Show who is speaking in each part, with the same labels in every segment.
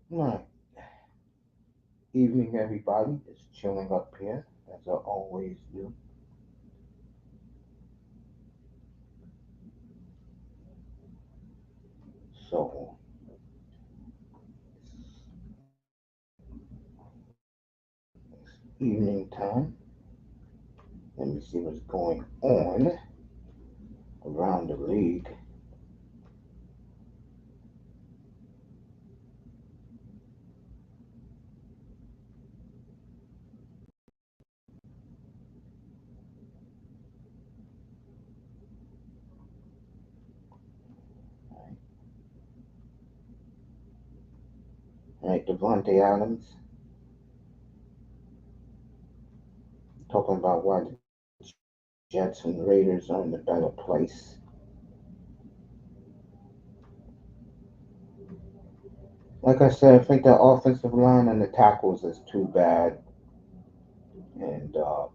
Speaker 1: Right. Evening, everybody. Just chilling up here, as I always do. So, evening time. Let me see what's going on around the league. All right, Devontae Adams talking about why the Jets and Raiders are in the better place. Like I said, I think the offensive line and the tackles is too bad, and look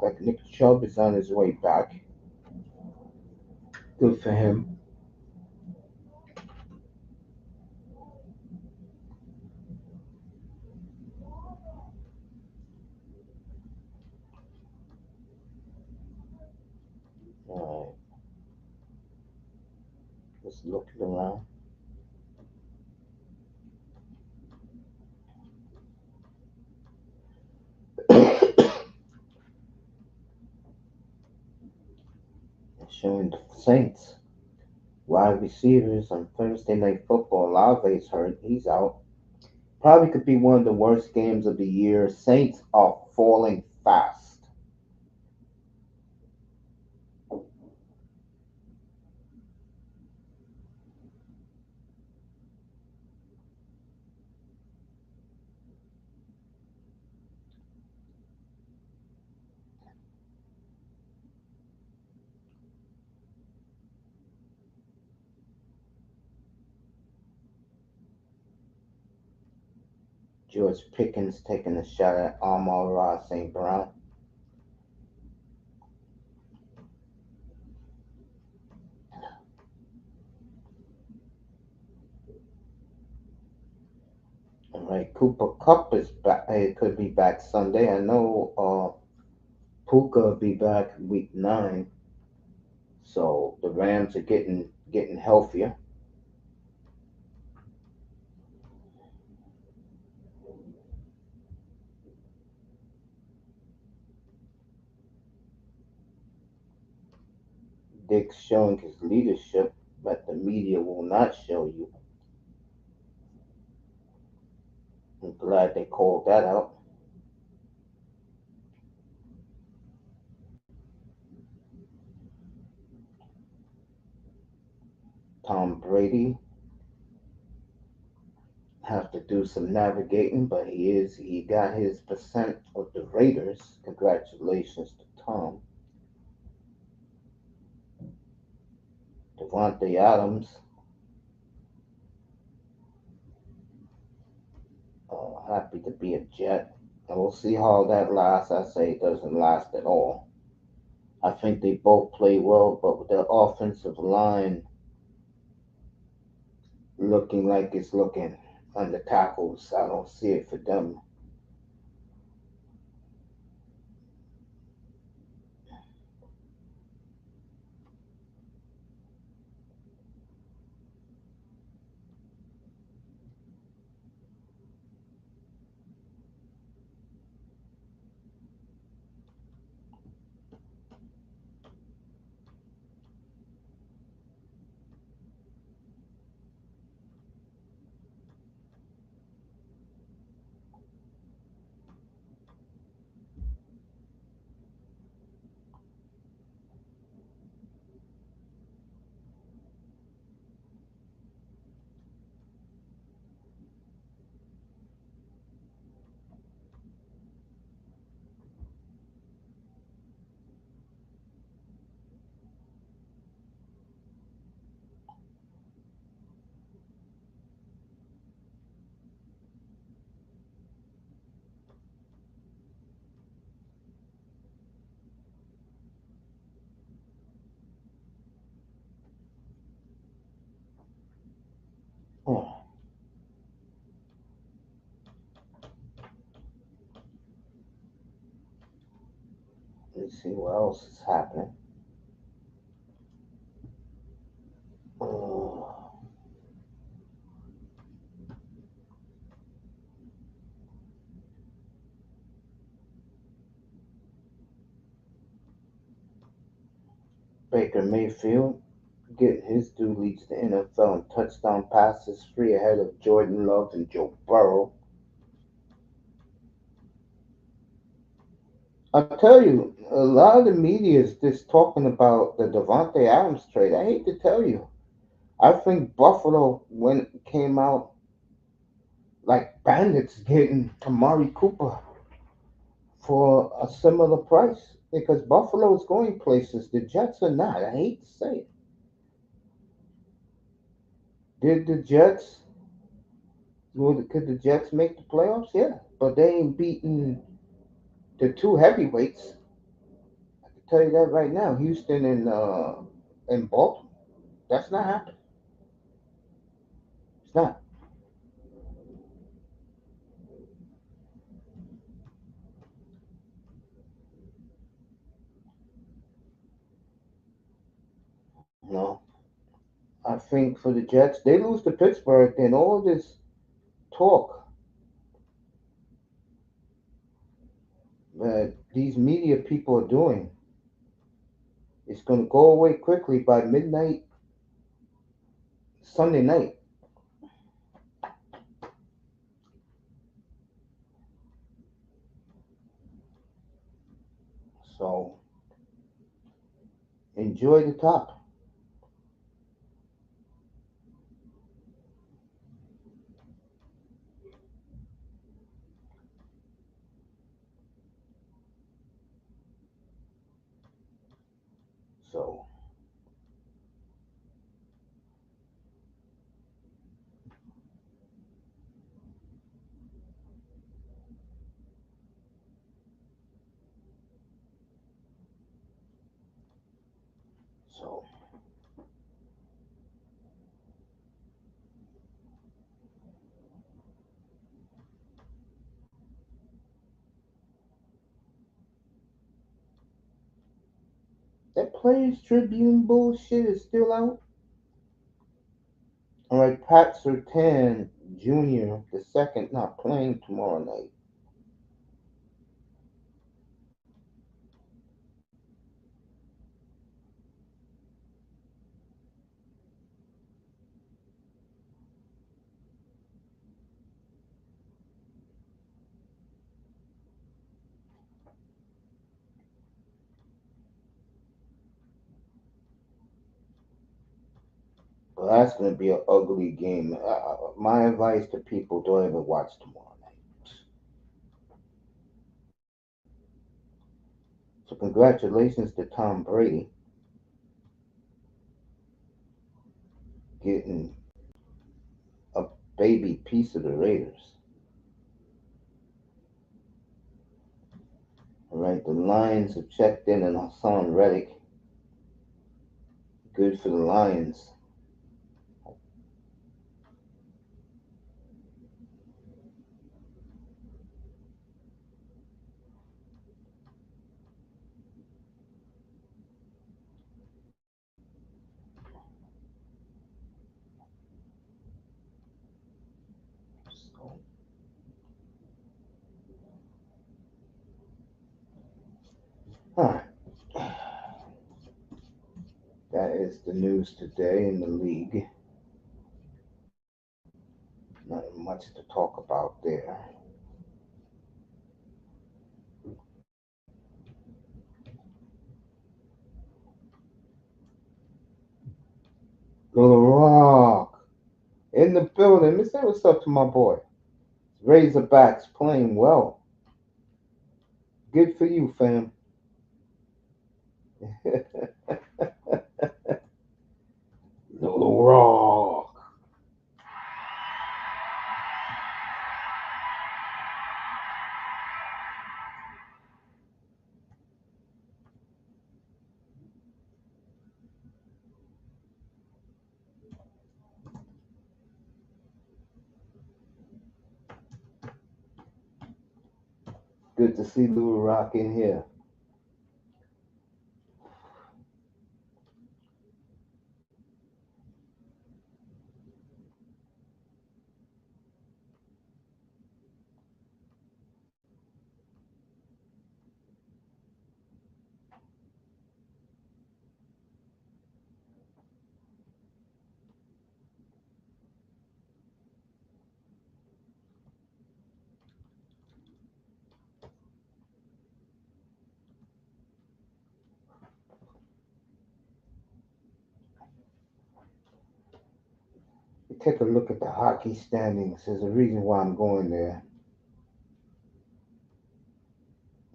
Speaker 1: like Nick Chubb is on his way back. Good for him. All right, just looking around. Showing the Saints wide receivers on Thursday Night Football. Lave's hurt. He's out. Probably could be one of the worst games of the year. Saints are falling fast. George Pickens taking a shot at Amon-Ra St. Brown. All right, Cooper Cup is back. It could be back Sunday. I know Puka will be back week 9. So the Rams are getting healthier. Dick's showing his leadership, but the media will not show you. I'm glad they called that out. Tom Brady have to do some navigating, but he got his percent of the Raiders. Congratulations to Tom. Devontae Adams, happy to be a Jet. And we'll see how that lasts. I say it doesn't last at all. I think they both play well, but with the offensive line looking like it's looking on the tackles, I don't see it for them. Let's see what else is happening. Uh, Baker Mayfield getting his due, leads the NFL in touchdown passes, free ahead of Jordan Love and Joe Burrow. I tell you, a lot of the media is just talking about the Devontae Adams trade. I hate to tell you, I think Buffalo when it came out like bandits getting Amari Cooper for a similar price because Buffalo is going places. The Jets are not. I hate to say it. Did the Jets? Could the Jets make the playoffs? Yeah, but they ain't beating the two heavyweights. I can tell you that right now. Houston and Baltimore. That's not happening. It's not. No. I think for the Jets, they lose to Pittsburgh, then all this talk that these media people are doing is going to go away quickly by midnight Sunday night. So enjoy the top. So so that Players Tribune bullshit is still out. All right, Pat Sertan Jr. the second not playing tomorrow night. Well, that's going to be an ugly game. My advice to people: don't even watch tomorrow night. So congratulations to Tom Brady getting a baby piece of the Raiders. All right, the Lions have checked in on Hassan Reddick. Good for the Lions. So, all right, that is the news today in the league. Not much to talk about there. Little Rock in the building. Let me say what's up to my boy. Razorbacks playing well. Good for you, fam. Little Rock. Good to see Little Rock in here. take a look at the hockey standings. There's a reason why I'm going there.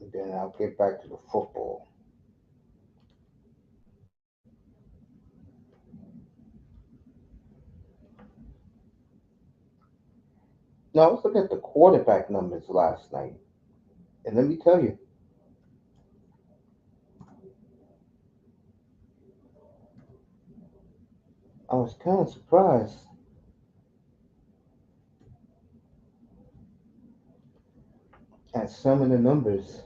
Speaker 1: And then I'll get back to the football. Now, I was looking at the quarterback numbers last night. And let me tell you, I was kind of surprised at some of the numbers.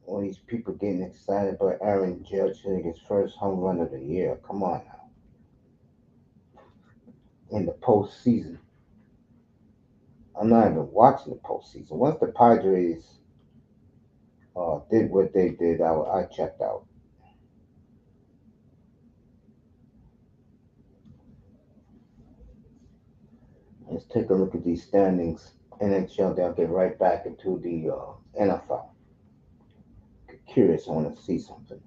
Speaker 1: All these people getting excited about Aaron Judge hitting his first home run of the year. Come on now. In the postseason. I'm not even watching the postseason. Once the Padres did what they did, I checked out. Let's take a look at these standings. NHL, they'll get right back into the NFL. Curious, I want to see something.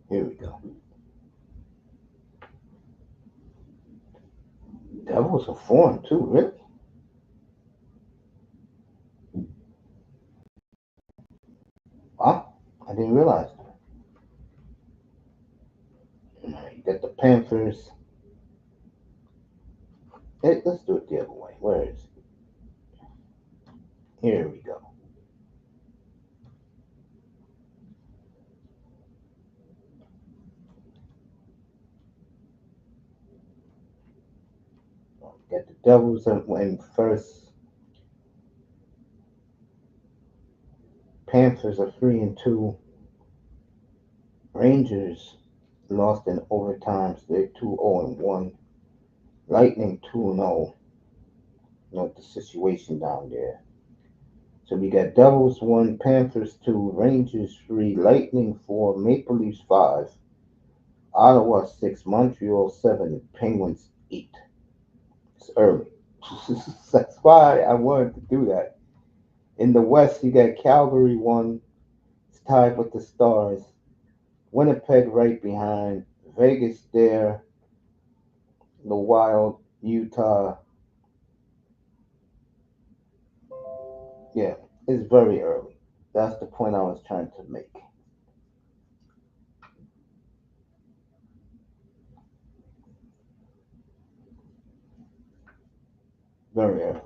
Speaker 1: Here we go. Devils are form too, really? Wow, I didn't realize that. You got the Panthers. Hey, let's do it the other way. Where is it? Here we go. Got the Devils in first. Panthers are 3-2. Rangers lost in overtime, so they're 2-0-1. Lightning 2-0. Know the situation down there. So we got Devils 1, Panthers 2, Rangers 3, Lightning 4, Maple Leafs 5, Ottawa 6, Montreal 7, and Penguins 8. It's early. That's why I wanted to do that. In the West, you got Calgary 1. It's tied with the Stars. Winnipeg right behind. Vegas there. The Wild, Utah. Yeah, it's very early. That's the point I was trying to make. Very early.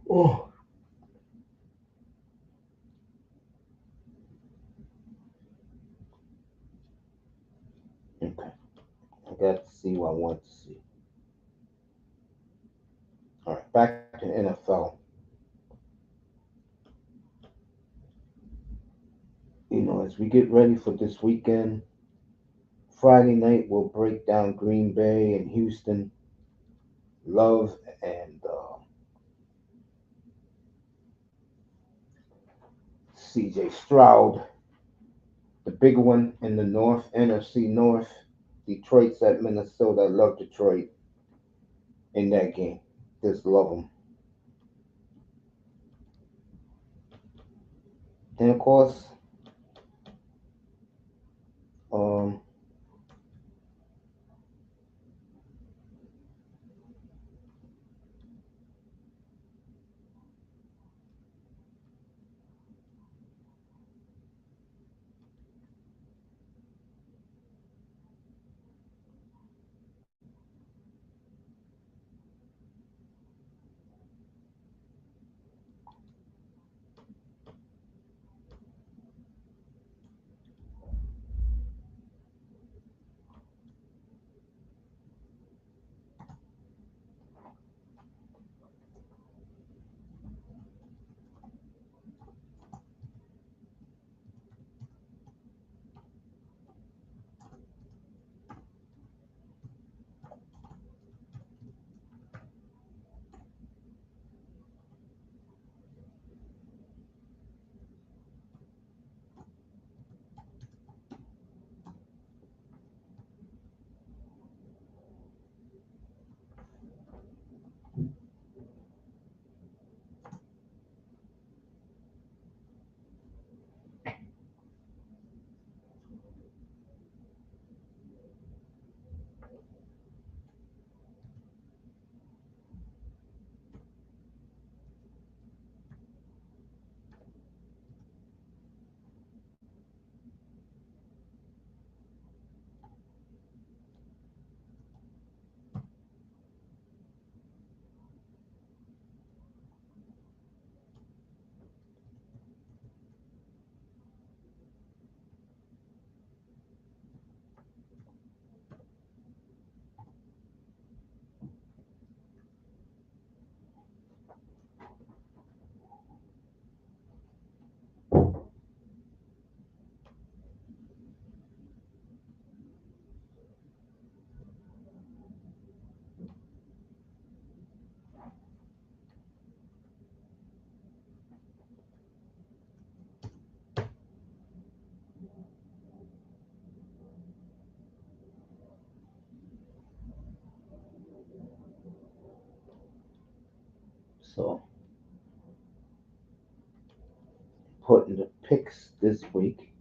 Speaker 1: Oh, okay. I got to see what I want to see. All right, back to NFL. As we get ready for this weekend, Friday night we'll break down Green Bay and Houston. Love and C.J. Stroud, the big one in the North, NFC North. Detroit's at Minnesota. I love Detroit in that game. Just love them. And of course, um, So, putting the picks this week.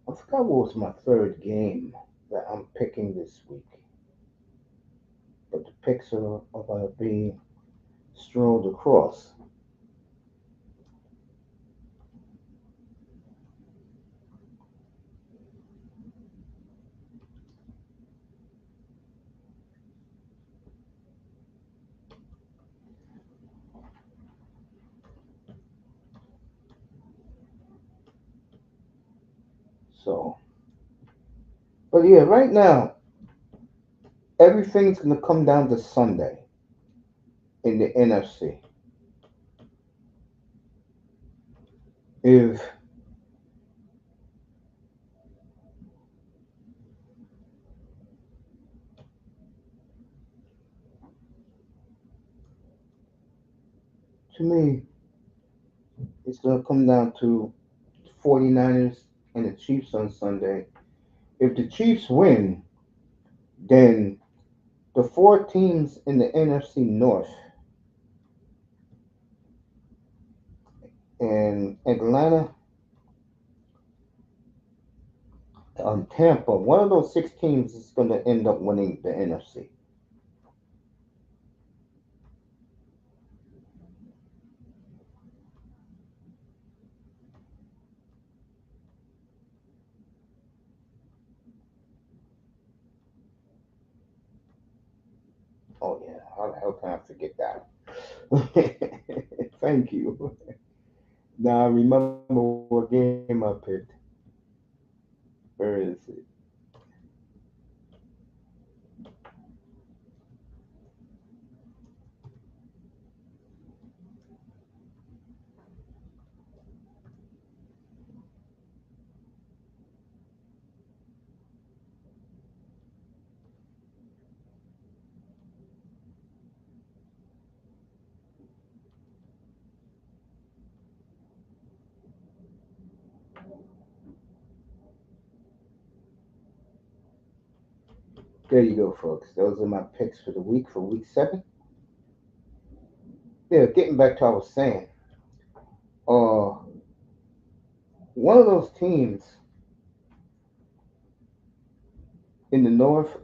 Speaker 1: I forgot what was my third game that I'm picking this week, but the picks are going to be strolled across. So, but yeah, right now everything's going to come down to Sunday in the NFC. If to me, it's going to come down to 49ers and the Chiefs on Sunday. If the Chiefs win, then the four teams in the NFC North and Atlanta, Tampa, one of those six teams is going to end up winning the NFC. Oh yeah, how the hell can I forget that? Thank you. Now I remember what game I picked. Where is it? There you go, folks. Those are my picks for the week for week 7. Yeah, getting back to what I was saying. Uh, one of those teams in the North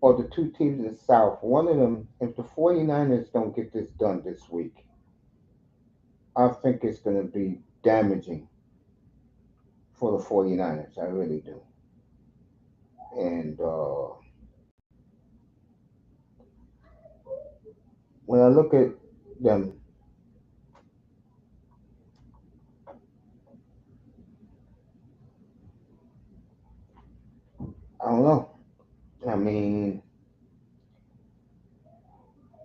Speaker 1: or the two teams in the South, one of them, if the 49ers don't get this done this week, I think it's going to be damaging for the 49ers. I really do. And when I look at them, I don't know. I mean,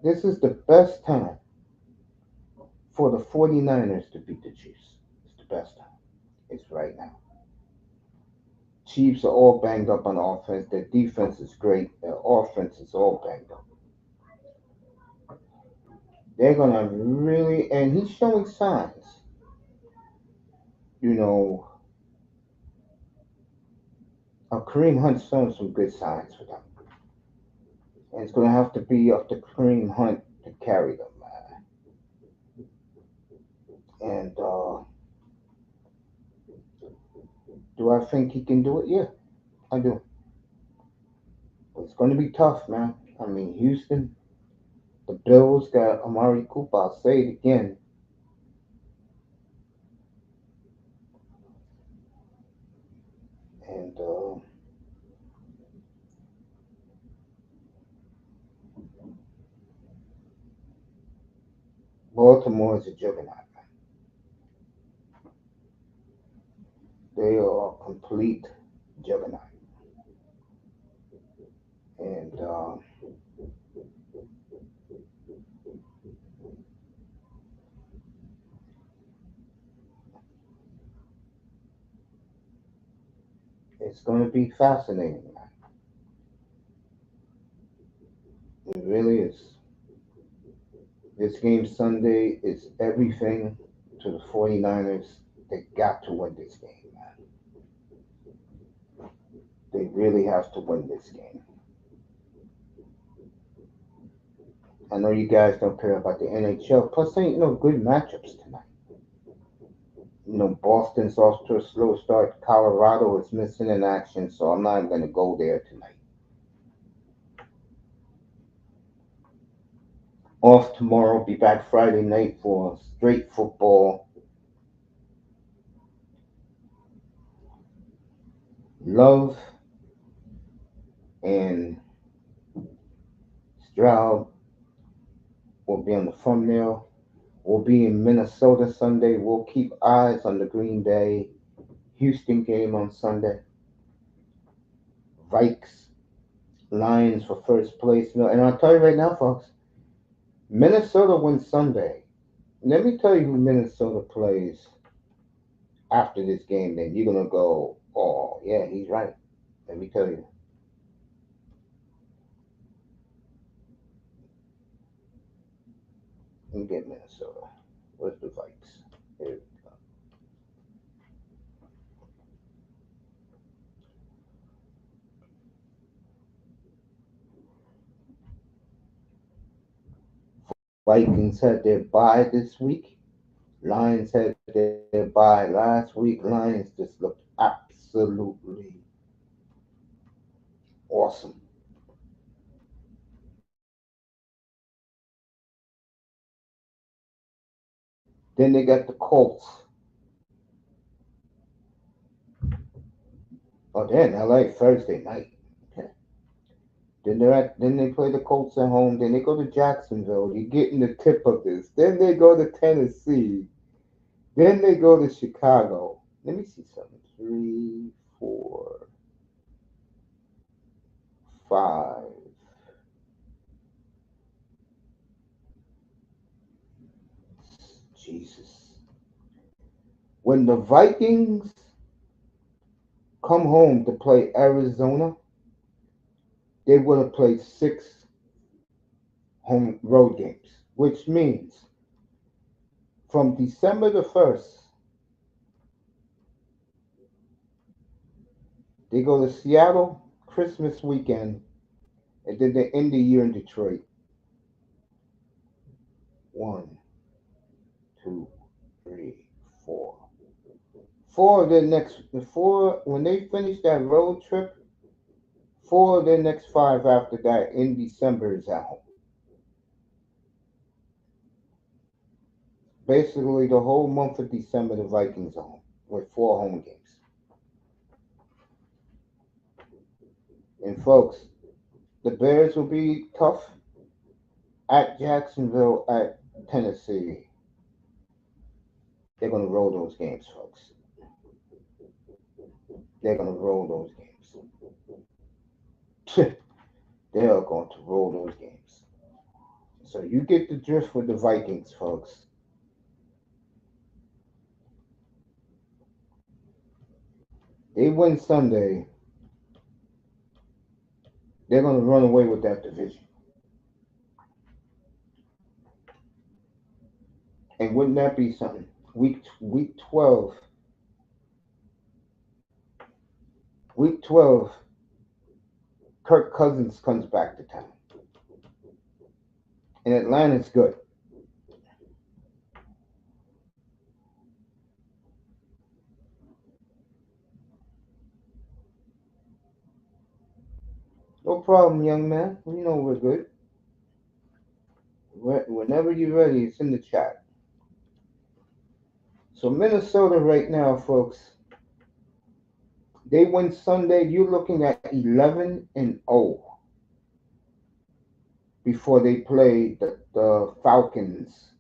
Speaker 1: this is the best time for the 49ers to beat the Chiefs. It's the best time. It's right now. Chiefs are all banged up on offense. Their defense is great. Their offense is all banged up. They're gonna really, and he's showing signs. You know, Kareem Hunt's showing some good signs for them, and it's gonna have to be up to Kareem Hunt to carry them, man. And do I think he can do it? Yeah, I do. But it's gonna be tough, man. I mean, Houston, the Bills got Amari Cooper. I'll say it again. And Baltimore is a juggernaut. They are a complete juggernaut. And it's going to be fascinating. This game Sunday is everything to the 49ers. They got to win this game, man. They really have to win this game. I know you guys don't care about the NHL. Plus, ain't no good matchups tonight. Boston's off to a slow start. Colorado is missing in action, so I'm not going to go there tonight. Off tomorrow. Be back Friday night for straight football. Love and Stroud will be on the thumbnail. We'll be in Minnesota Sunday. We'll keep eyes on the Green Bay Houston game on Sunday. Vikes, Lions for first place. No, and I'll tell you right now, folks, Minnesota wins Sunday. Let me tell you who Minnesota plays after this game. Then you're gonna go, oh yeah, he's right. Let me tell you. Let me get Minnesota. Where's the Vikes? Here we go. Vikings had their bye this week. Lions had their bye last week. Lions just looked absolutely awesome. Then they got the Colts. Oh, they're in LA Thursday night. Okay. Then they play the Colts at home. Then they go to Jacksonville. You're getting the tip of this. Then they go to Tennessee. Then they go to Chicago. Let me see something. Three, four, five. Jesus. When the Vikings come home to play Arizona, they would have played six home road games, which means from December the 1st, they go to Seattle Christmas weekend, and then they end the year in Detroit. One, two, three, four. Four of their next four when they finish that road trip, four of their next five after that in December is at home. Basically, the whole month of December, the Vikings are home with four home games. And folks, the Bears will be tough at Jacksonville, at Tennessee. They're going to roll those games, folks. They're going to roll those games. They are going to roll those games. So you get the drift with the Vikings, folks. They win Sunday, they're going to run away with that division. And wouldn't that be something? Week 12, week 12, Kirk Cousins comes back to town. And Atlanta's good. No problem, young man. You know we're good. Whenever you're ready, it's in the chat. So Minnesota right now, folks, they win Sunday. You're looking at 11-0 before they play the Falcons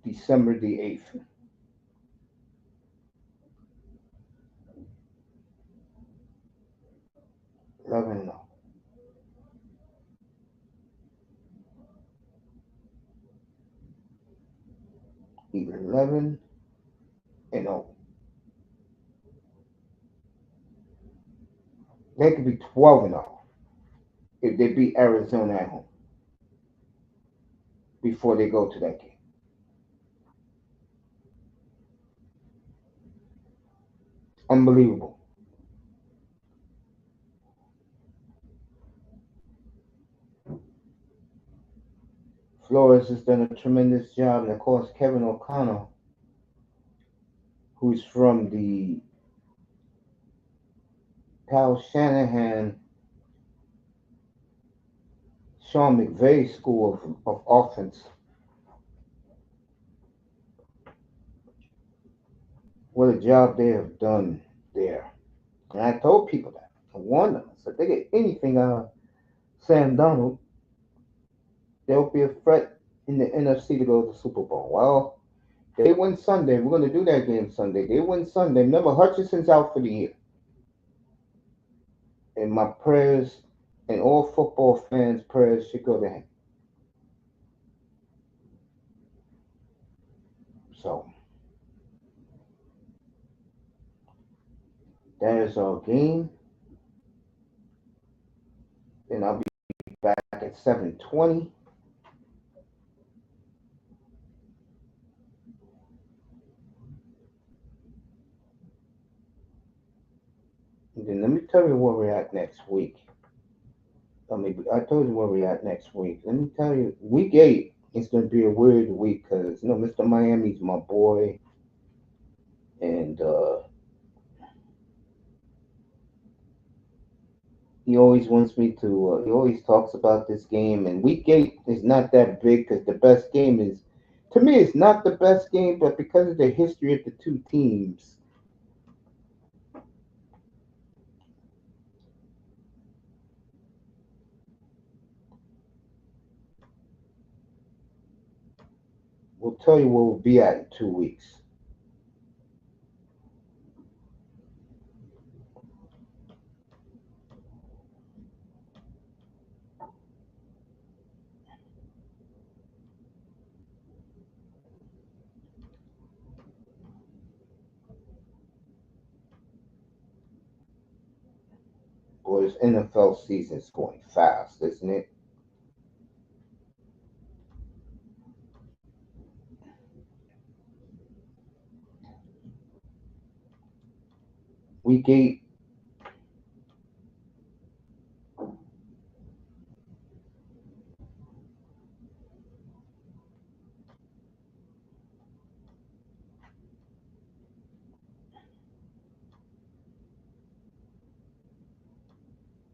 Speaker 1: December the 8th. 11-0. 11-0. They could be 12-0 if they beat Arizona at home. before they go to that game. Unbelievable. Flores has done a tremendous job, and of course Kevin O'Connell, who's from the Kyle Shanahan, Sean McVay school of offense. What a job they have done there. And I told people that. I warned them. I said, they get anything out of Sam Donald, they'll be a threat in the NFC to go to the Super Bowl. Well, they win Sunday. We're going to do that game Sunday. They win Sunday. Remember, Hutchinson's out for the year. And my prayers and all football fans' prayers should go to him. So, that is our game. And I'll be back at 7:20. And then let me tell you where we're at next week. I told you where we're at next week. Let me tell you, week 8 is going to be a weird week because, Mr. Miami's my boy. And he always wants me to, he always talks about this game. And week 8 is not that big because the best game is, to me, it's not the best game, but because of the history of the two teams, we'll tell you where we'll be at in 2 weeks. Boy, this NFL season is going fast, isn't it? Week 8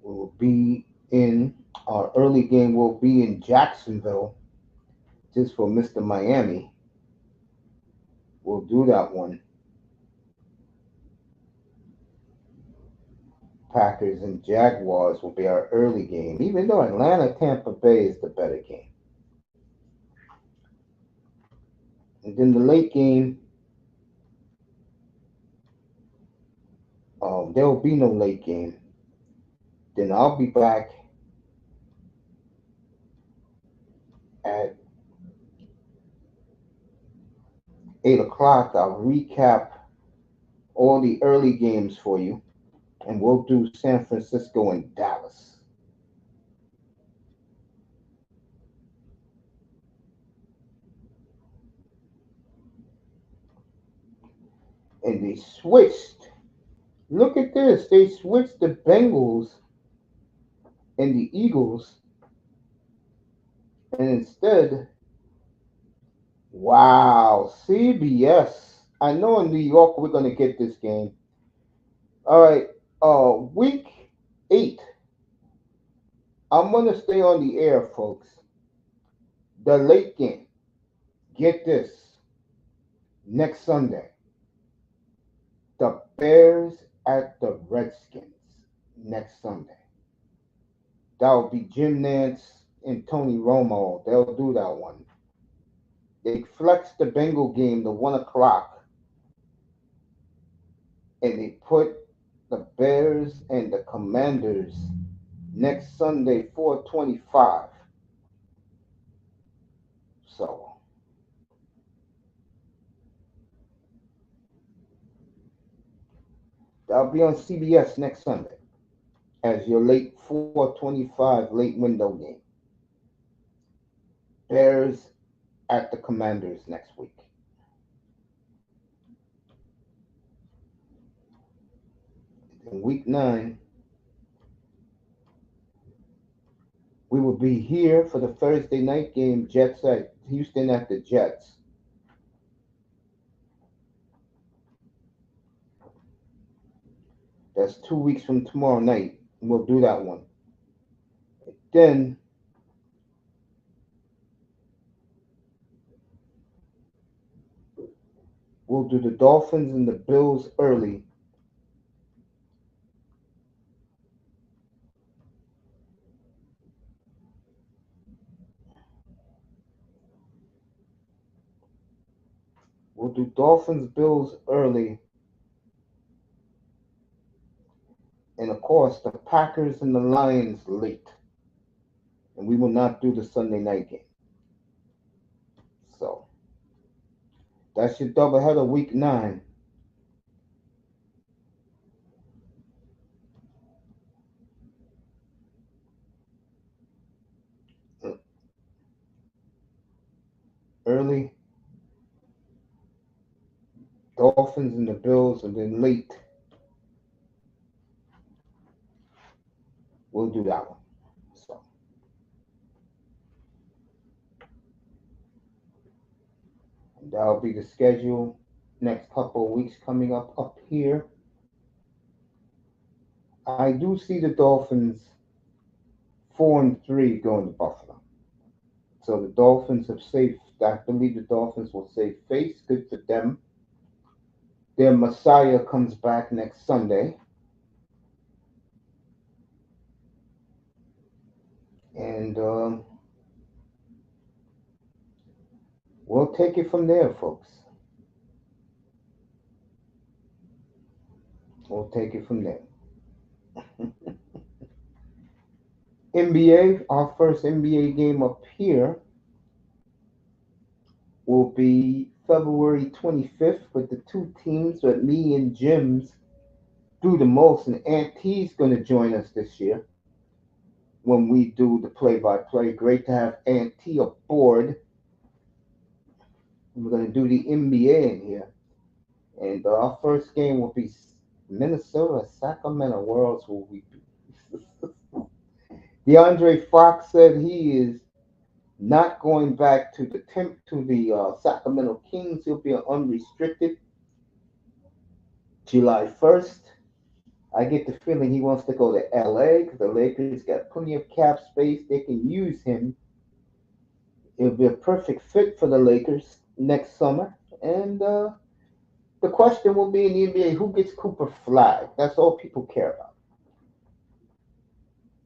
Speaker 1: will be in, our early game will be in Jacksonville, just for Mr. Miami. We'll do that one. Packers and Jaguars will be our early game, even though Atlanta Tampa Bay is the better game. And then the late game, there will be no late game. Then I'll be back at 8 o'clock. I'll recap all the early games for you, and we'll do San Francisco and Dallas. And they switched. Look at this. They switched the Bengals and the Eagles, and instead, wow, CBS. I know in New York we're gonna get this game. All right, week 8. I'm gonna stay on the air, folks. The late game. Get this. Next Sunday, the Bears at the Redskins. Next Sunday. That'll be Jim Nance and Tony Romo. They'll do that one. They flexed the Bengal game to 1 o'clock, and they put the Bears and the Commanders next Sunday, 4:25. So that'll be on CBS next Sunday as your late 4:25 late window game. Bears at the Commanders next week. In week 9, we will be here for the Thursday night game, Jets at Houston at the Jets. That's 2 weeks from tomorrow night. We'll do that one. Then we'll do the Dolphins and the Bills early. We'll do Dolphins Bills early. And of course, the Packers and the Lions late. And we will not do the Sunday night game. So that's your doubleheader week 9. Early, Dolphins and the Bills, and then late, we'll do that one. So that'll be the schedule next couple of weeks coming up here. I do see the Dolphins 4-3 going to Buffalo. So the Dolphins have saved. I believe the Dolphins will save face. Good for them. Their Messiah comes back next Sunday, and we'll take it from there, folks. We'll take it from there. NBA, our first NBA game up here will be February 25th with the two teams that me and Jim's do the most, and Aunt T's going to join us this year when we do the play-by-play. Great to have Aunt T aboard. We're going to do the NBA in here, and our first game will be Minnesota Sacramento. Where else will we be? DeAndre Fox said he is not going back to the Sacramento Kings. He'll be unrestricted July 1st. I get the feeling he wants to go to LA because the Lakers got plenty of cap space. They can use him. It'll be a perfect fit for the Lakers next summer. And the question will be in the NBA, who gets Cooper Flag? That's all people care about.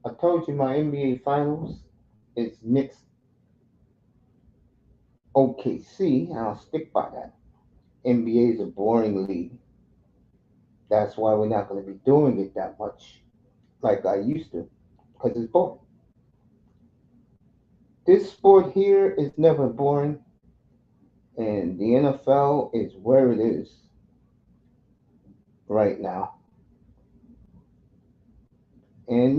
Speaker 1: I told you my NBA Finals is Knicks OKC, and I'll stick by that. NBA is a boring league. That's why we're not going to be doing it that much like I used to, because it's boring. This sport here is never boring, and the NFL is where it is right now. And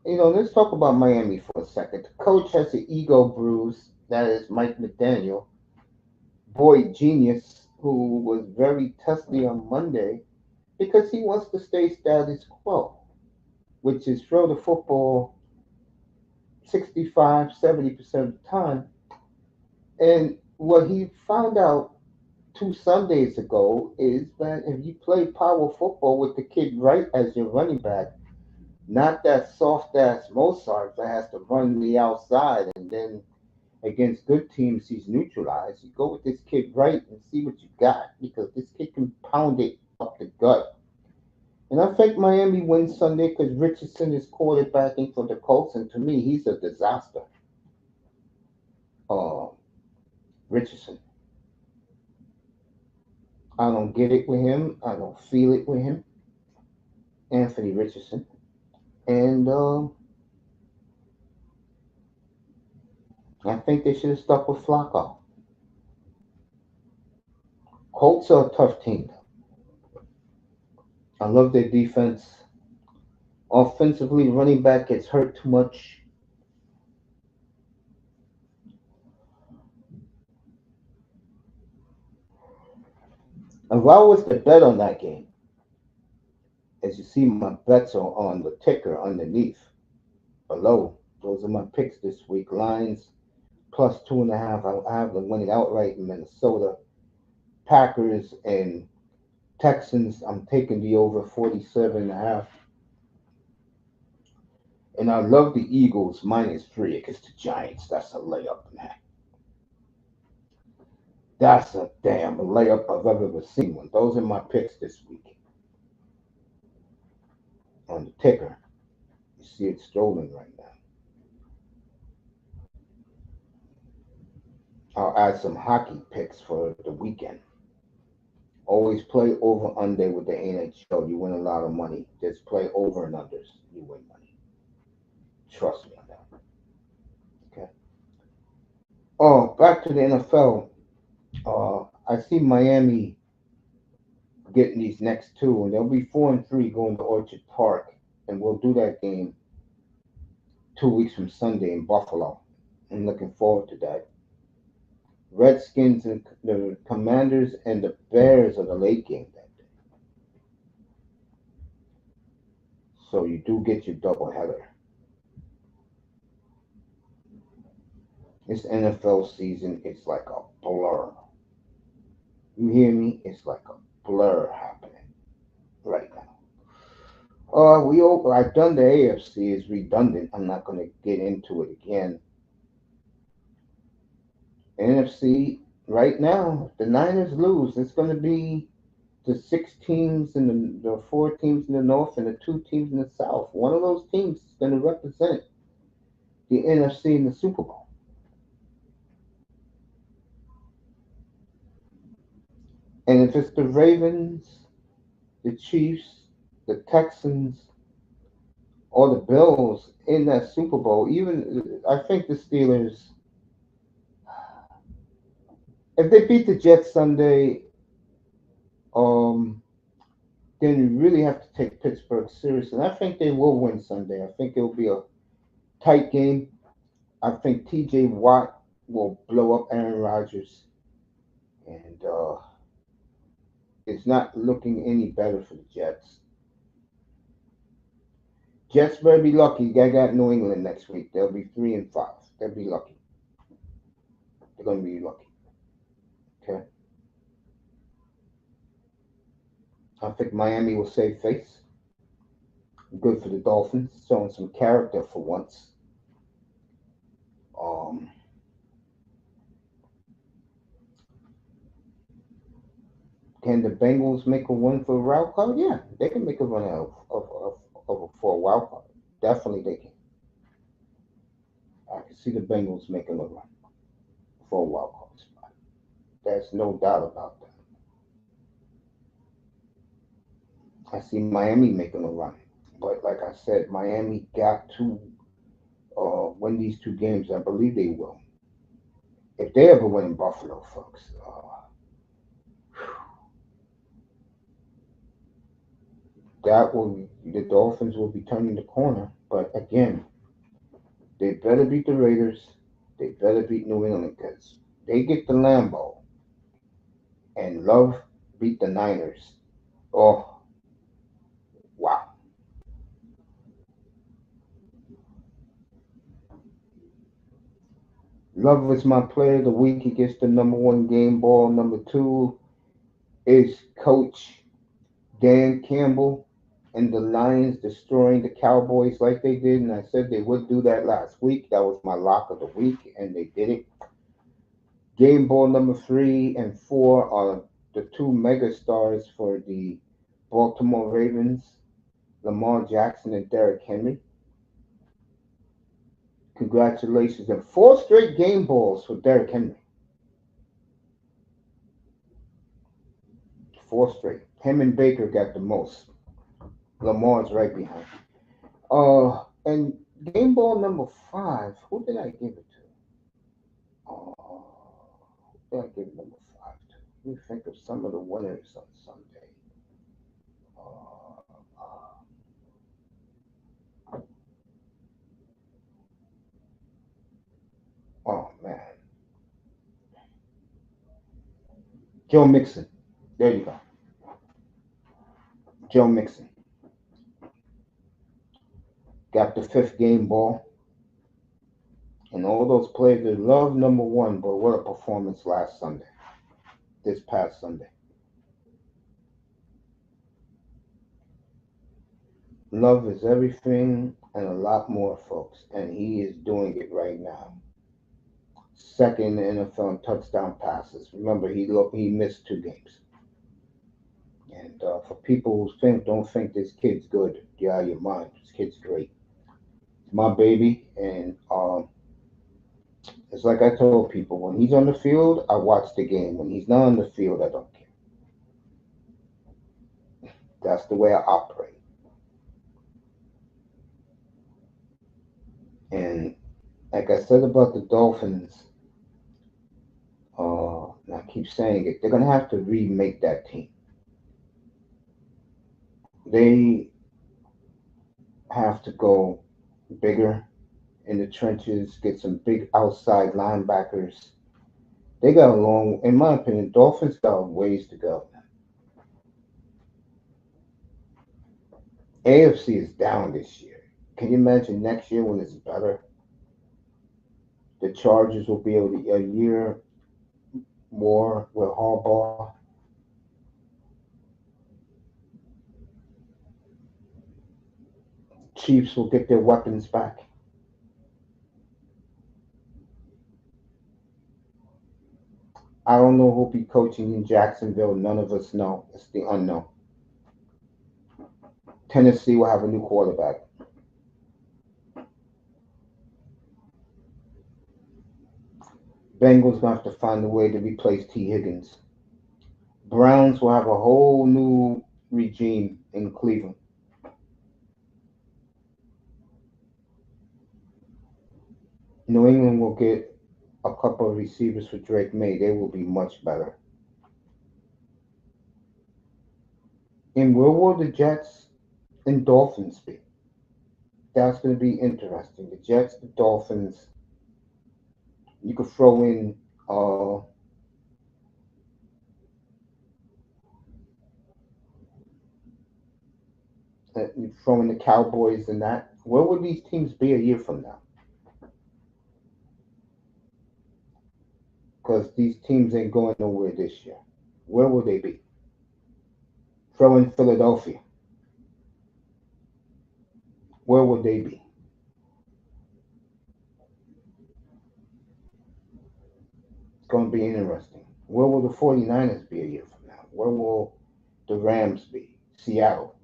Speaker 1: let's talk about Miami for a second. The coach has an ego bruise. That is Mike McDaniel, boy genius, who was very testy on Monday because he wants to stay status quo, which is throw the football 65, 70% of the time. And what he found out 2 Sundays ago is that if you play power football with the kid right as your running back, not that soft ass Mozart that has to run the outside and then against good teams he's neutralized. You go with this kid right and see what you got because this kid can pound it up the gut. And I think Miami wins Sunday because Richardson is quarterbacking for the Colts, and to me, he's a disaster. Uh, Richardson. I don't get it with him. I don't feel it with him. Anthony Richardson. And I think they should have stuck with Flacco. Colts are a tough team. I love their defense. Offensively, running back gets hurt too much. If I was to bet on that game, as you see, my bets are on the ticker underneath, below. Those are my picks this week. Lions plus 2.5. I have them winning outright in Minnesota. Packers and Texans. I'm taking the over 47.5. And I love the Eagles -3 against the Giants. That's a layup, man. That's a damn layup I've ever seen one. Those are my picks this week on the ticker. You see it strolling right now. I'll add some hockey picks for the weekend. Always play over under with the NHL. You win a lot of money. Just play over and unders. You win money. Trust me on that. Okay. Oh, back to the NFL. I see Miami getting these next two, and they'll be 4-3 going to Orchard Park, and we'll do that game 2 weeks from Sunday in Buffalo. I'm looking forward to that. Redskins and the Commanders and the Bears are the late game that day, so you do get your doubleheader. This NFL season is like a blur. You hear me? It's like a blur happening right now. I've done the AFC is redundant. I'm not going to get into it again. NFC right now, the Niners lose. It's going to be the six teams and the four teams in the North and the two teams in the South. One of those teams is going to represent the NFC in the Super Bowl. And if it's the Ravens, the Chiefs, the Texans, or the Bills in that Super Bowl, even I think the Steelers, if they beat the Jets Sunday, um, then you really have to take Pittsburgh seriously. And I think they will win Sunday. I think it'll be a tight game. I think T.J. Watt will blow up Aaron Rodgers, and it's not looking any better for the Jets. Jets better be lucky. They got New England next week. They'll be 3-5. They'll be lucky. They're gonna be lucky. Okay. I think Miami will save face. Good for the Dolphins, showing some character for once. Um, can the Bengals make a run for a wild card? Yeah, they can make a run for a wild card. Definitely they can. I can see the Bengals making a run for a wild card spot. There's no doubt about that. I see Miami making a run. But like I said, Miami got to win these two games. I believe they will. If they ever win in Buffalo, folks, that will the Dolphins will be turning the corner. But again, they better beat the Raiders. They better beat New England because they get the Lambeau and Love beat the Niners. Oh wow! Love is my player of the week. He gets the number one game ball. Number two is Coach Dan Campbell and the Lions destroying the Cowboys like they did. And I said they would do that last week. That was my lock of the week, and they did it. Game ball number 3 and 4 are the two mega stars for the Baltimore Ravens, Lamar Jackson and Derrick Henry. Congratulations. And four straight game balls for Derrick Henry. Four straight. Him and Baker got the most. Lamar's right behind. And game ball number 5, who did I give it to? Who did I give number 5 to? Let me think of some of the winners on Sunday. Uh, uh, oh man, Joe Mixon. There you go. Joe Mixon got the fifth game ball, and all those players that love number one, but what a performance last Sunday, this past Sunday. Love is everything and a lot more, folks, and he is doing it right now. Second in the NFL in touchdown passes. Remember, he missed 2 games. And for people who don't think this kid's good, get out of your mind. This kid's great. It's my baby, and it's like I told people, when he's on the field, I watch the game. When he's not on the field, I don't care. That's the way I operate. And like I said about the Dolphins, and I keep saying it, they're gonna have to remake that team. They have to go bigger in the trenches, get some big outside linebackers. They got a long, in my opinion, Dolphins got a ways to go. AFC is down this year. Can you imagine next year when it's better? The Chargers will be able to a year more with Harbaugh. Chiefs will get their weapons back. I don't know who'll be coaching in Jacksonville. None of us know. It's the unknown. Tennessee will have a new quarterback. Bengals will have to find a way to replace T. Higgins. Browns will have a whole new regime in Cleveland. New England will get a couple of receivers for Drake May. They will be much better. And where will the Jets and Dolphins be? That's going to be interesting. The Jets, the Dolphins. You could throw in you throw in the Cowboys and that. Where would these teams be a year from now? Because these teams ain't going nowhere this year. Where will they be? Throw in Philadelphia. Where would they be? It's going to be interesting. Where will the 49ers be a year from now? Where will the Rams be? Seattle,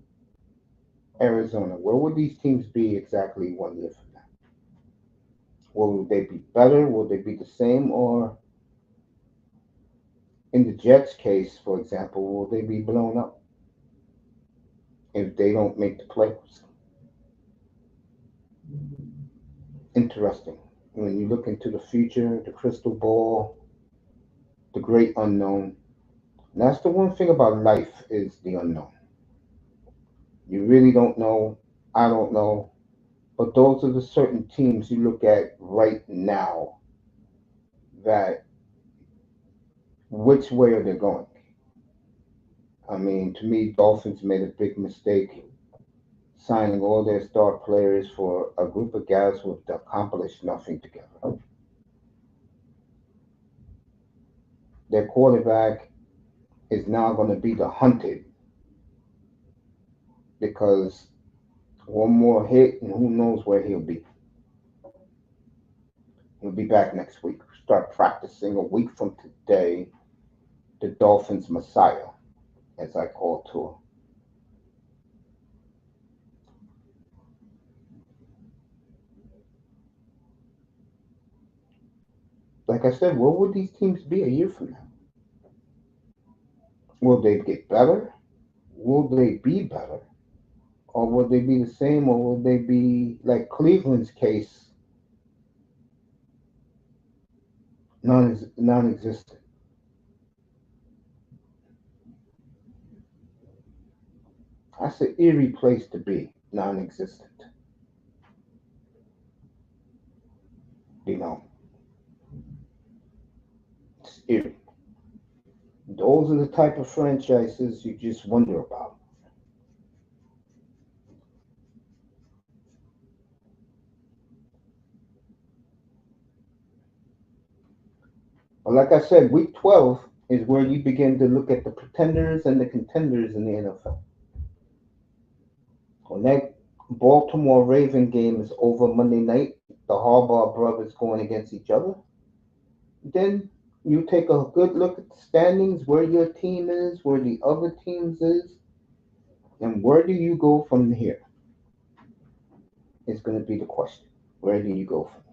Speaker 1: Arizona. Where will these teams be exactly 1 year from now? Will they be better? Will they be the same? Or in the Jets case, for example, will they be blown up if they don't make the playoffs? Interesting. When you look into the future, the crystal ball, the great unknown. And that's the one thing about life is the unknown. You really don't know. I don't know. But those are the certain teams you look at right now that which way are they going? I mean, to me, Dolphins made a big mistake signing all their star players for a group of guys who have accomplished nothing together. Their quarterback is now going to be the hunted because one more hit and who knows where he'll be. He'll be back next week. Start practicing a week from today. The Dolphins Messiah, as I call Tua. Like I said, where would these teams be a year from now? Will they get better? Will they be better? Or will they be the same? Or will they be like Cleveland's case, non-existent? That's an eerie place to be, non-existent. You know, it's eerie. Those are the type of franchises you just wonder about. But like I said, week 12 is where you begin to look at the pretenders and the contenders in the NFL. When that Baltimore Raven game is over Monday night, the Harbaugh brothers going against each other, then you take a good look at the standings, where your team is, where the other teams is, and where do you go from here is going to be the question. Where do you go from here?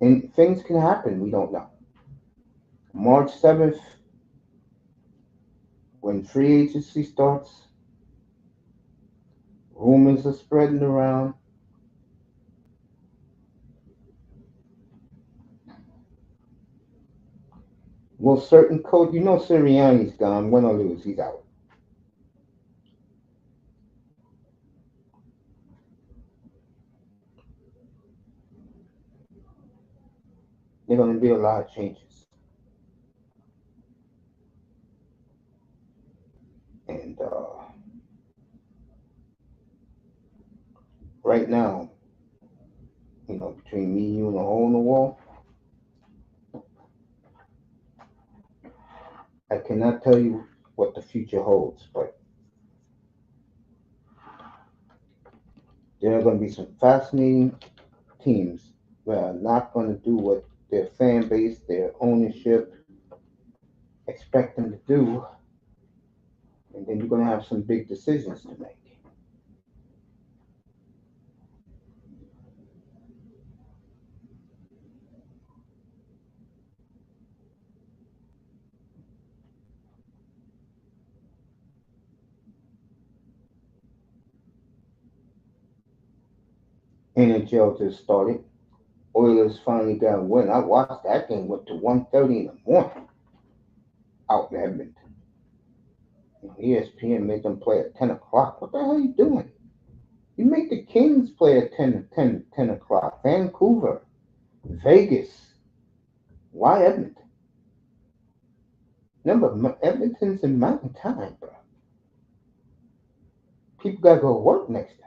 Speaker 1: And things can happen. We don't know. March 7th, when free agency starts, rumors are spreading around. Will certain coach, Sirianni's gone, win or lose, he's out. There are going to be a lot of changes. And right now, between me, you, and the hole in the wall, I cannot tell you what the future holds, but there are going to be some fascinating teams that are not going to do what their fan base, their ownership expect them to do, and then you're going to have some big decisions to make. NHL just started. Oilers finally got a win. I watched that game went to 1:30 in the morning out in Edmonton. ESPN made them play at 10 o'clock. What the hell are you doing? You make the Kings play at 10 o'clock. Vancouver, Vegas. Why Edmonton? Remember, Edmonton's in mountain time, bro. People got to go to work next time.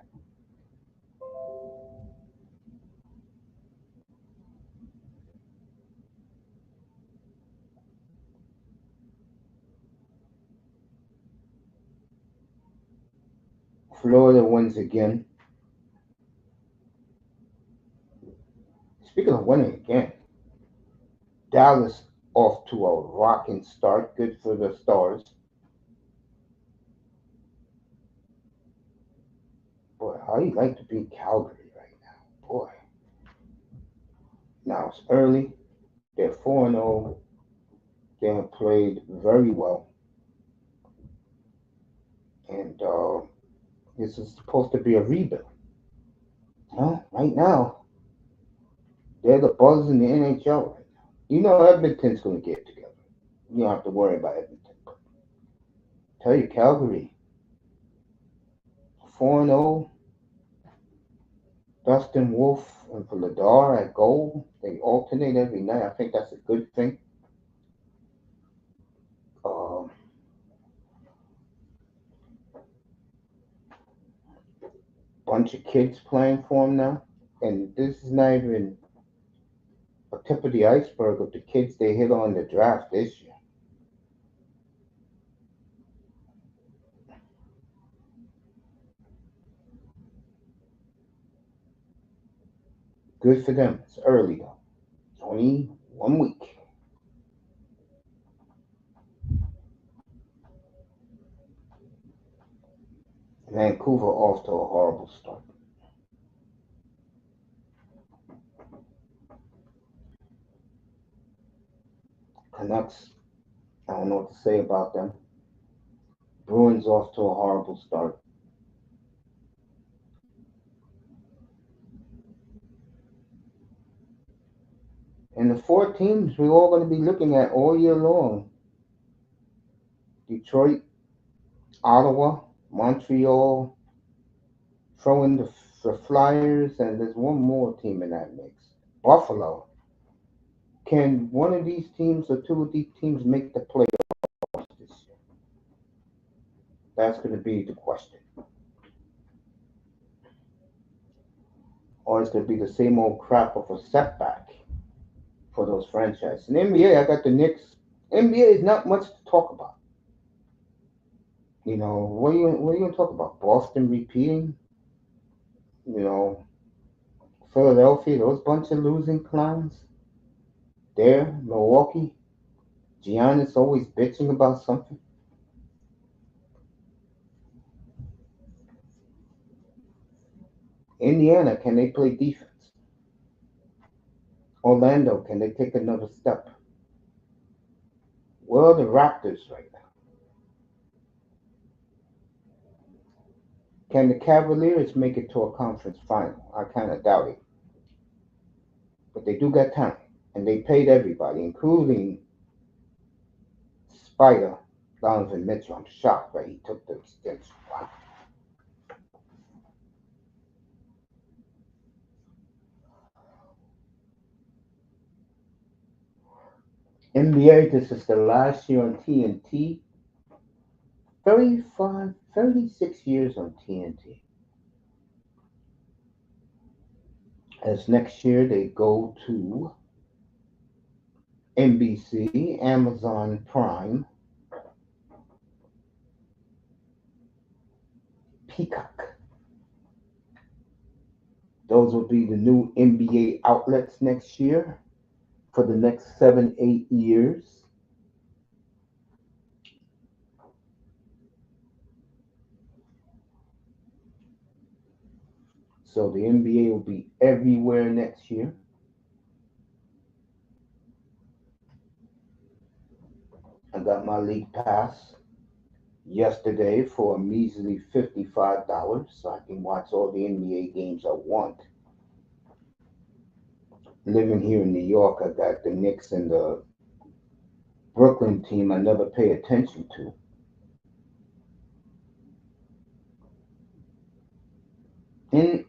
Speaker 1: Florida wins again. Speaking of winning again, Dallas off to a rocking start. Good for the Stars. Boy, how you like to beat Calgary right now? Boy. Now it's early. They're 4-0. They have played very well. And this is supposed to be a rebuild. Well, right now, they're the buzz in the NHL right now. Edmonton's going to get together. You don't have to worry about Edmonton. But tell you, Calgary, 4-0. Dustin Wolf and Vladar at goal. They alternate every night. I think that's a good thing. Um, Bunch of kids playing for him now. And this is not even a tip of the iceberg of the kids they hit on the draft this year. Good for them. It's early though. Only 1 week. Vancouver off to a horrible start. Canucks, I don't know what to say about them. Bruins off to a horrible start. And the four teams we're all going to be looking at all year long: Detroit, Ottawa, Montreal, throw in the Flyers, and there's one more team in that mix. Buffalo. Can one of these teams or two of these teams make the playoffs this year? That's going to be the question. Or it's going to be the same old crap of a setback for those franchises. In NBA, I got the Knicks. NBA is not much to talk about. What are you going to talk about? Boston repeating? You know, Philadelphia, those bunch of losing clowns. There, Milwaukee. Giannis always bitching about something. Indiana, can they play defense? Orlando, can they take another step? Where are the Raptors right now? Can the Cavaliers make it to a conference final? I kind of doubt it. But they do got talent. And they paid everybody, including Spider Donovan Mitchell. I'm shocked that he took the extension. Wow. NBA, this is the last year on TNT. 35, 36 years on TNT. As next year they go to NBC, Amazon Prime, Peacock. Those will be the new NBA outlets next year for the next 7, 8 years. So the NBA will be everywhere next year. I got my league pass yesterday for a measly $55 so I can watch all the NBA games I want. Living here in New York, I got the Knicks and the Brooklyn team I never pay attention to. And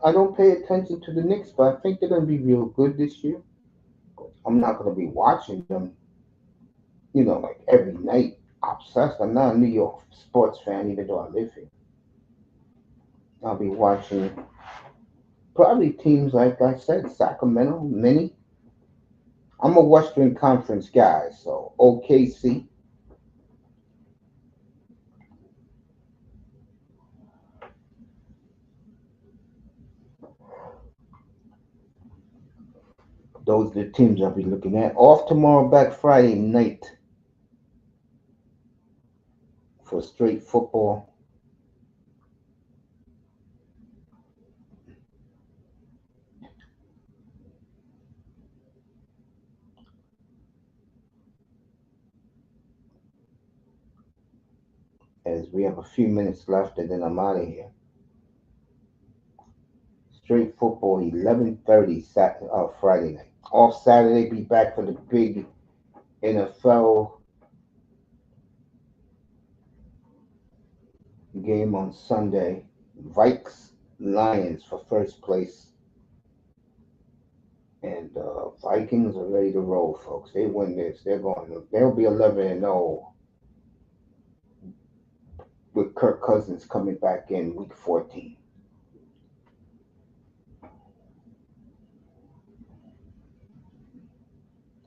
Speaker 1: I don't pay attention to the Knicks, but I think they're going to be real good this year. I'm not going to be watching them, like every night. Obsessed. I'm not a New York sports fan, even though I live here. I'll be watching probably teams like I said, Sacramento, many. I'm a Western Conference guy, so OKC. Those are the teams I'll be looking at. Off tomorrow, back Friday night for straight football. As we have a few minutes left, and then I'm out of here. Straight football, 11:30 Friday night. Off Saturday, be back for the big N.F.L. game on Sunday. Vikes Lions for first place, and Vikings are ready to roll, folks. They win this. They'll be 11-0 with Kirk Cousins coming back in week 14.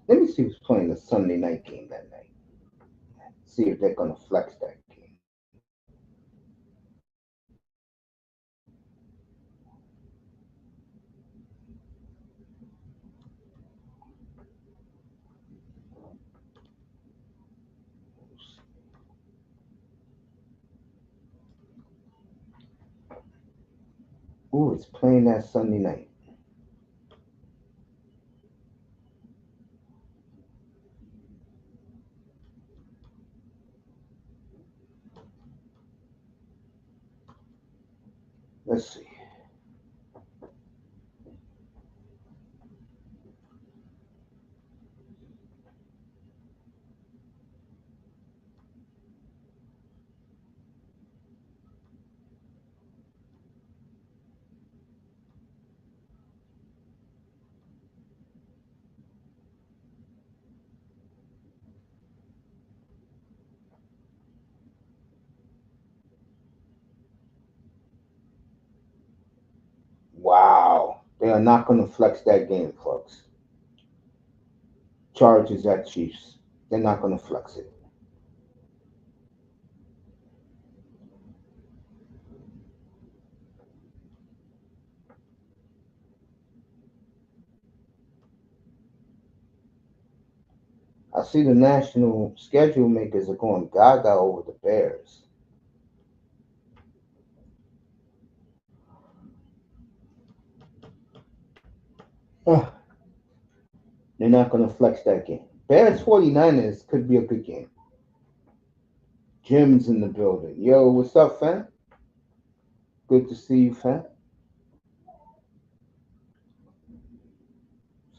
Speaker 1: Let me see who's playing the Sunday night game that night. See if they're gonna flex that game. Ooh, it's playing that Sunday night. Let's see. They are not going to flex that game, folks. Chargers at Chiefs. They're not going to flex it. I see the national schedule makers are going gaga over the Bears. Ugh, they're not going to flex that game. Bears 49ers could be a good game. Jim's in the building. Yo, what's up, fam? Good to see you, fam.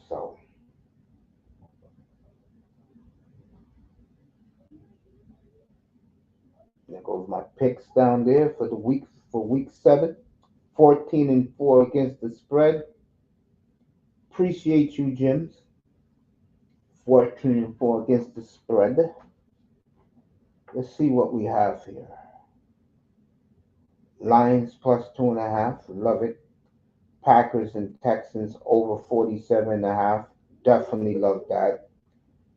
Speaker 1: So, there goes my picks down there for the week for week 7. 14-4 against the spread. Appreciate you, Jims. 14-4 against the spread. Let's see what we have here. Lions plus 2.5. Love it. Packers and Texans over 47.5. Definitely love that.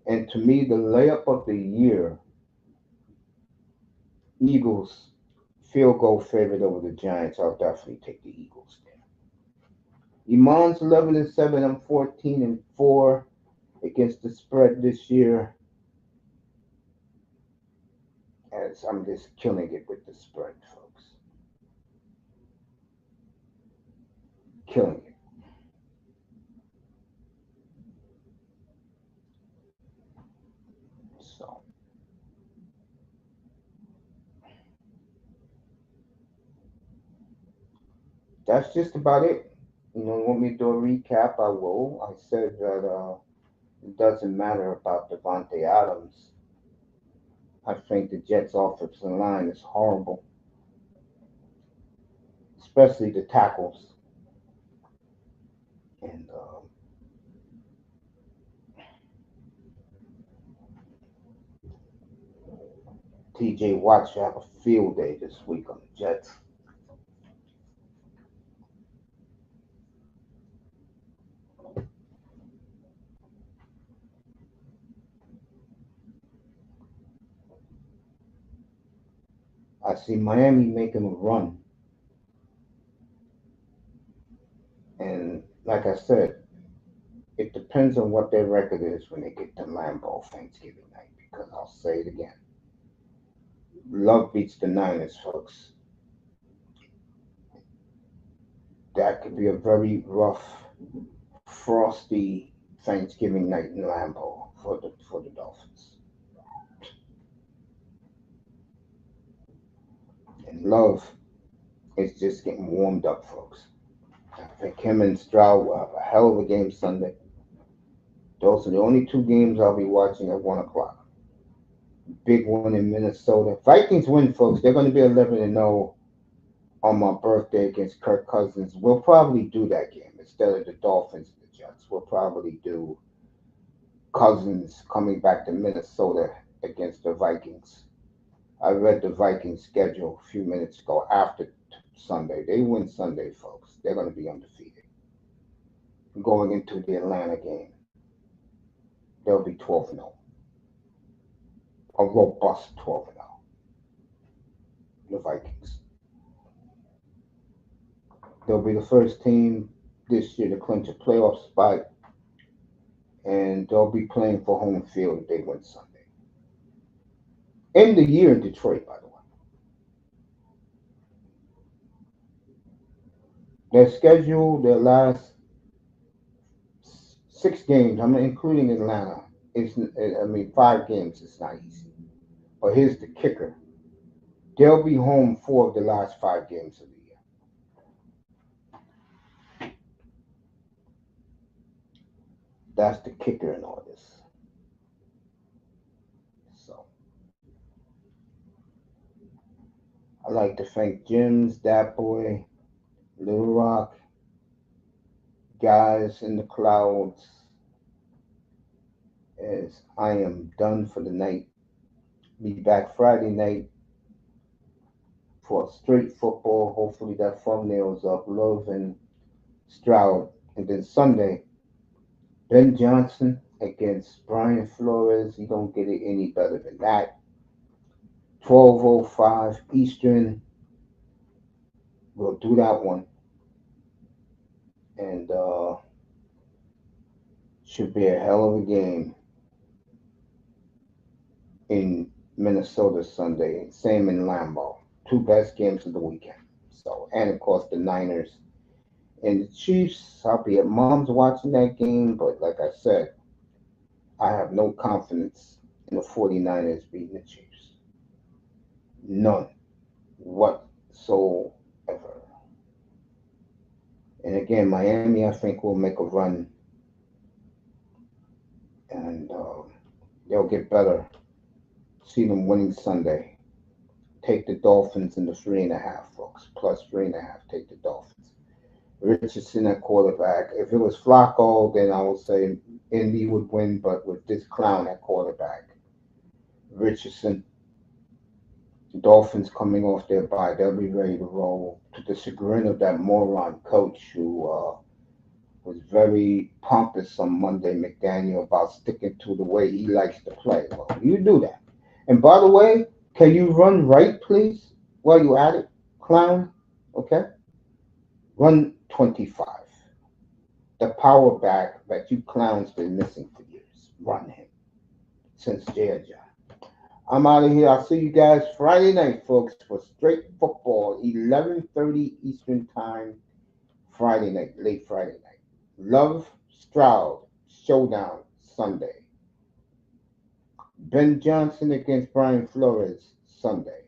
Speaker 1: And to me, the layup of the year, Eagles field goal favorite over the Giants. I'll definitely take the Eagles there. Iman's 11-7. I'm 14-4 against the spread this year. As I'm just killing it with the spread, folks. Killing it. So that's just about it. Want me to do a recap? I will. I said that it doesn't matter about Devontae Adams. I think the Jets' offensive line is horrible, especially the tackles. And TJ Watt should have a field day this week on the Jets. I see Miami making a run. And like I said, it depends on what their record is when they get to Lambeau Thanksgiving night, because I'll say it again. Love beats the Niners, folks. That could be a very rough, frosty Thanksgiving night in Lambeau for the Dolphins. And Love is just getting warmed up, folks. I think him and Stroud will have a hell of a game Sunday. Those are the only two games I'll be watching at 1 o'clock. Big one in Minnesota. Vikings win, folks. They're going to be 11-0 on my birthday against Kirk Cousins. We'll probably do that game instead of the Dolphins and the Jets. We'll probably do Cousins coming back to Minnesota against the Vikings. I read the Vikings schedule a few minutes ago after Sunday. They win Sunday, folks. They're going to be undefeated. Going into the Atlanta game, they'll be 12-0. A robust 12-0. The Vikings. They'll be the first team this year to clinch a playoff spot, and they'll be playing for home field if they win Sunday. End the year in Detroit, by the way. Their schedule, their last 6 games, I'm including Atlanta. I mean, 5 games is not easy. But here's the kicker: they'll be home 4 of the last 5 games of the year. That's the kicker in all this. So I like to thank Jims, that boy, Little Rock, guys in the clouds, as I am done for the night. Be back Friday night for straight football. Hopefully that thumbnail's up. Love and Stroud And then Sunday, Ben Johnson against Brian Flores. You don't get it any better than that. 12:05 Eastern. We'll do that one, and should be a hell of a game in Minnesota Sunday. Same in Lambeau. Two best games of the weekend. So, and of course the Niners and the Chiefs. I'll be at mom's watching that game, but like I said, I have no confidence in the 49ers beating the Chiefs. None whatsoever. And again, Miami, I think, will make a run, and they'll get better. See them winning Sunday. Take the Dolphins in the 3.5, folks. Plus 3.5. Take the Dolphins. Richardson at quarterback. If it was Flacco, then I would say Indy would win, but with this clown at quarterback, Richardson, the Dolphins coming off their bye, they'll be ready to roll to the chagrin of that moron coach who was very pompous on Monday, McDaniel, about sticking to the way he likes to play. Well, you do that. And by the way, can you run right, please, while you're at it, clown? Okay? Run 25. The power back that you clowns been missing for years. Run him since Georgia. I'm out of here. I'll see you guys Friday night, folks, for straight football, 11:30 Eastern Time, Friday night, late Friday night. Love Stroud showdown Sunday. Ben Johnson against Brian Flores Sunday.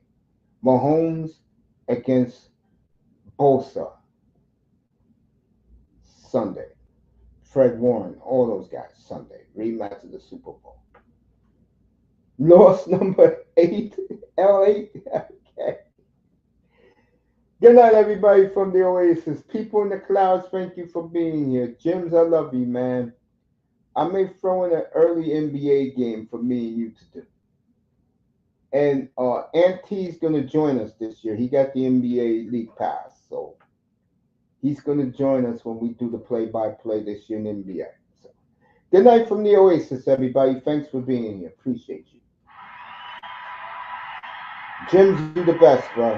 Speaker 1: Mahomes against Bosa Sunday. Fred Warren, all those guys Sunday. Rematch of the Super Bowl. Loss number 8, L8. Okay. Good night, everybody from the Oasis. People in the clouds, thank you for being here. Jims, I love you, man. I may throw in an early NBA game for me and you to do. And Auntie's going to join us this year. He got the NBA League Pass, so he's going to join us when we do the play-by-play this year in NBA. So, good night from the Oasis, everybody. Thanks for being here. Appreciate you. Jims, you the best, bro.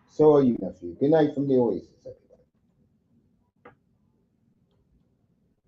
Speaker 1: So are you, nephew. Good night from the Oasis, everybody.